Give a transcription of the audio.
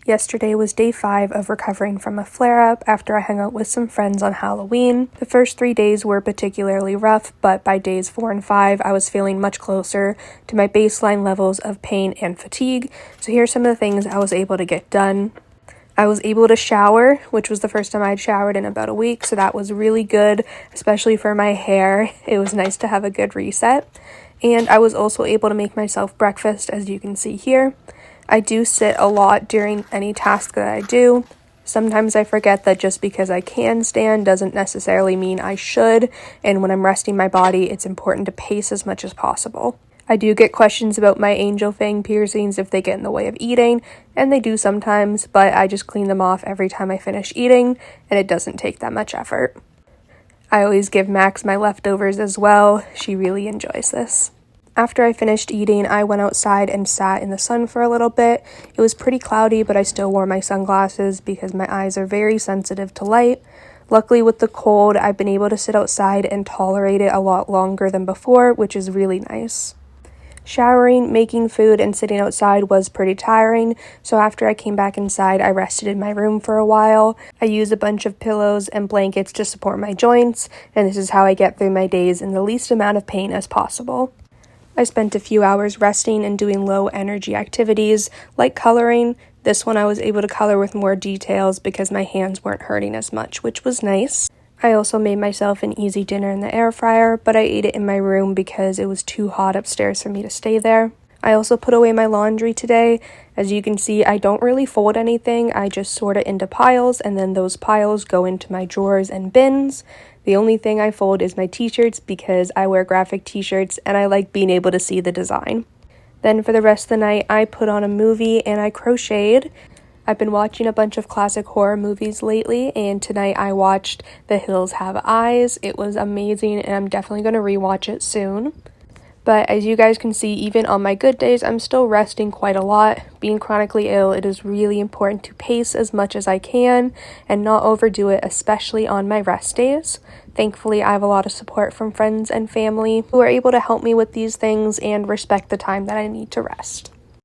Yesterday was day 5 of recovering from a flare-up after I hung out with some friends on Halloween. The first 3 days were particularly rough, but by days 4 and 5, I was feeling much closer to my baseline levels of pain and fatigue. So here's some of the things I was able to get done. I was able to shower, which was the first time I'd showered in about a week, so that was really good, especially for my hair. It was nice to have a good reset. And I was also able to make myself breakfast, as you can see here. I do sit a lot during any task that I do. Sometimes I forget that just because I can stand doesn't necessarily mean I should, and when I'm resting my body, it's important to pace as much as possible. I do get questions about my angel fang piercings if they get in the way of eating, and they do sometimes, but I just clean them off every time I finish eating, and it doesn't take that much effort. I always give Max my leftovers as well. She really enjoys this. After I finished eating, I went outside and sat in the sun for a little bit. It was pretty cloudy, but I still wore my sunglasses because my eyes are very sensitive to light. Luckily, with the cold, I've been able to sit outside and tolerate it a lot longer than before, which is really nice. Showering, making food, and sitting outside was pretty tiring, so after I came back inside, I rested in my room for a while. I used a bunch of pillows and blankets to support my joints, and this is how I get through my days in the least amount of pain as possible. I spent a few hours resting and doing low energy activities like coloring. This one I was able to color with more details because my hands weren't hurting as much, which was nice. I also made myself an easy dinner in the air fryer, but I ate it in my room because it was too hot upstairs for me to stay there. I also put away my laundry today. As you can see, I don't really fold anything. I just sort it into piles, and then those piles go into my drawers and bins. The only thing I fold is my t-shirts because I wear graphic t-shirts and I like being able to see the design. Then for the rest of the night, I put on a movie and I crocheted. I've been watching a bunch of classic horror movies lately, and tonight I watched The Hills Have Eyes. It was amazing, and I'm definitely going to rewatch it soon. But as you guys can see, even on my good days, I'm still resting quite a lot. Being chronically ill, it is really important to pace as much as I can and not overdo it, especially on my rest days. Thankfully, I have a lot of support from friends and family who are able to help me with these things and respect the time that I need to rest.